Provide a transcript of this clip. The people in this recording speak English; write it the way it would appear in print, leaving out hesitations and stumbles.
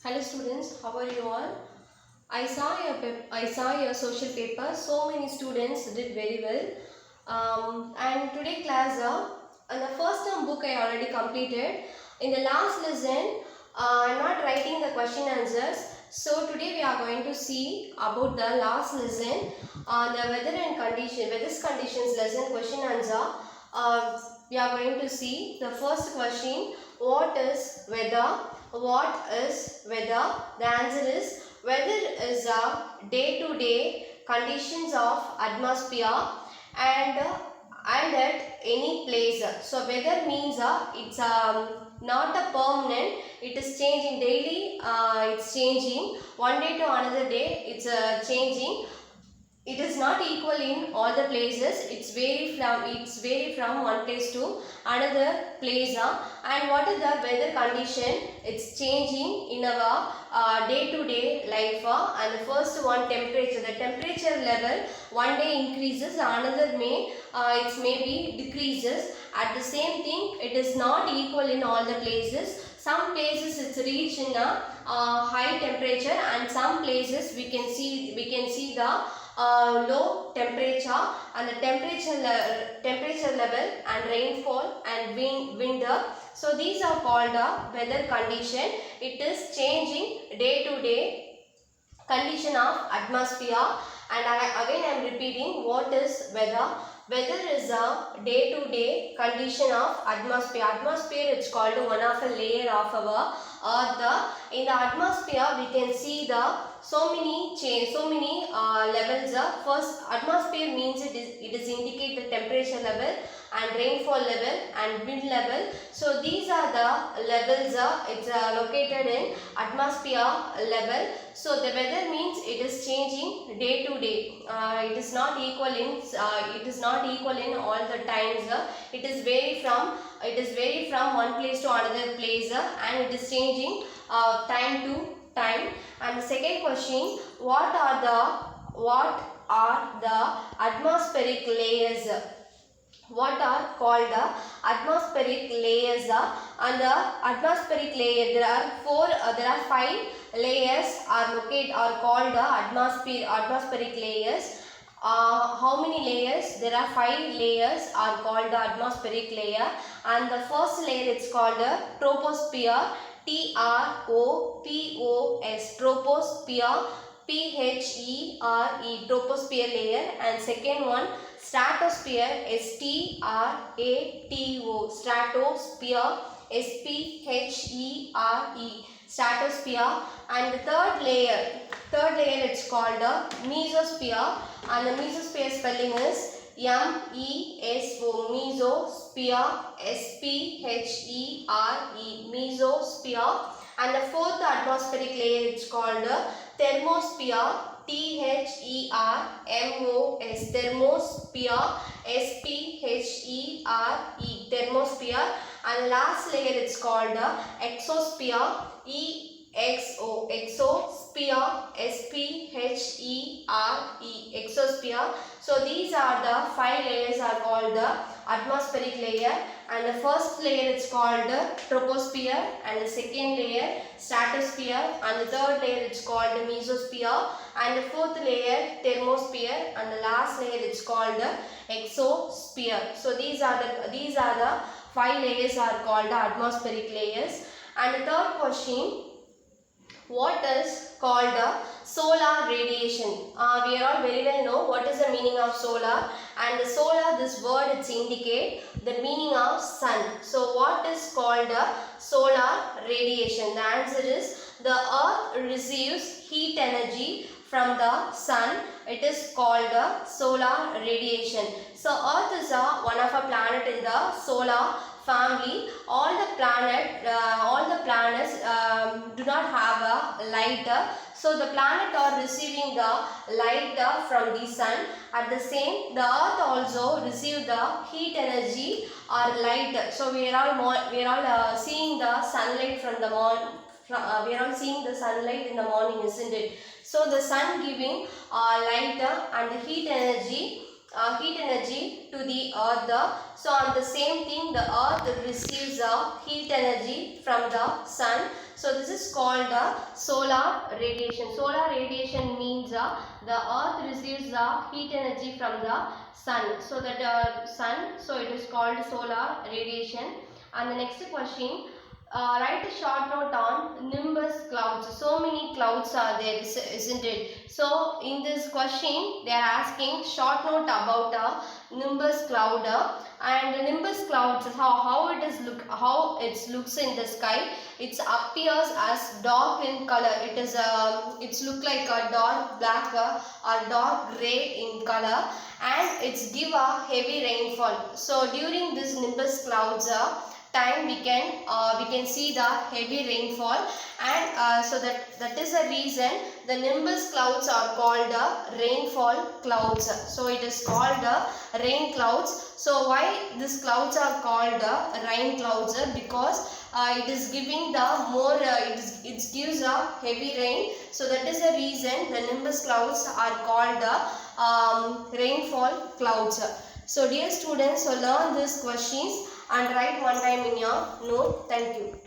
Hello students, how are you all? I saw your social paper. So many students did very well. And today class, the first term book I already completed. In the last lesson, I'm not writing the question answers. So today we are going to see about the last lesson on the weather's conditions lesson question answer. We are going to see the first question. What is weather? What is weather? The answer is weather is a day-to-day conditions of atmosphere and at any place. So weather means it's not a permanent. It is changing daily. It's changing one day to another day. It's changing. It is not equal in all the places. It's vary from one place to another place. And what is the weather condition? It's changing in our day to day life. And the first one, temperature. The temperature level one day increases, another it maybe decreases. At the same thing, it is not equal in all the places. Some places it's reached in a high temperature, and some places we can see the low temperature, and the temperature level and rainfall and wind. So these are called weather condition. It is changing day to day condition of atmosphere. And again I am repeating, what is weather? Weather is a day-to-day condition of atmosphere. Atmosphere is called one of a layer of our earth. In the atmosphere we can see the so many levels. First, atmosphere means it is indicate the temperature level and rainfall level and wind level. So these are the levels. It's located in atmosphere level. So the weather means it is changing day to day. It is not equal in all the times. It is vary from one place to another place, and it is changing time to time. And the second question, what are the atmospheric layers? What are called the atmospheric layers? And the atmospheric layer, there are five layers are called the atmospheric layers. How many layers? There are five layers are called the atmospheric layer. And the first layer it's called the troposphere. TROPOS, troposphere. PHERE, troposphere layer. And second one, stratosphere. STRATO, stratosphere. SPHERE, stratosphere. And the third layer it's called mesosphere. And the mesosphere spelling is MESO, mesosphere. SPHERE, mesosphere. And the fourth atmospheric layer is called thermosphere. THERMOS, thermosphere. SPHERE, thermosphere. And last layer it's called exosphere. Exosphere. SPHERE, exosphere. So these are the five layers are called the atmospheric layer. And the first layer is called troposphere, and the second layer stratosphere, and the third layer is called mesosphere, and the fourth layer thermosphere, and the last layer is called exosphere. So these are the five layers are called the atmospheric layers. And the third question, what is called solar radiation? We are all very well know what is the meaning of solar. And the solar, this word it's indicate the meaning of sun. So what is called solar radiation? The answer is the earth receives heat energy from the sun. It is called solar radiation. So earth is one of a planet in the solar family. All the planets do not have a light. So the planet are receiving the light from the sun. At the same, the earth also receive the heat energy or light. So we are all seeing the sunlight from the morning. We are all seeing the sunlight in the morning, isn't it? So the sun giving light and the heat energy heat energy to the earth. So on the same thing, the earth receives heat energy from the sun. So this is called solar radiation. Solar radiation means the earth receives the heat energy from the sun. So that sun, so it is called solar radiation. And the next question, write a short note on nimbus clouds. So many clouds are there, isn't it? So in this question, they are asking short note about a nimbus cloud. And nimbus clouds, how it is how it looks in the sky. It appears as dark in color. It's look like a dark black or dark gray in color, and it's give a heavy rainfall. So during this nimbus clouds time we can see the heavy rainfall, and so that is the reason the nimbus clouds are called rainfall clouds. So it is called rain clouds. So why these clouds are called rain clouds? Because it is giving the more it gives a heavy rain. So that is the reason the nimbus clouds are called rainfall clouds. So dear students, so learn these questions and write one time in your note. Thank you.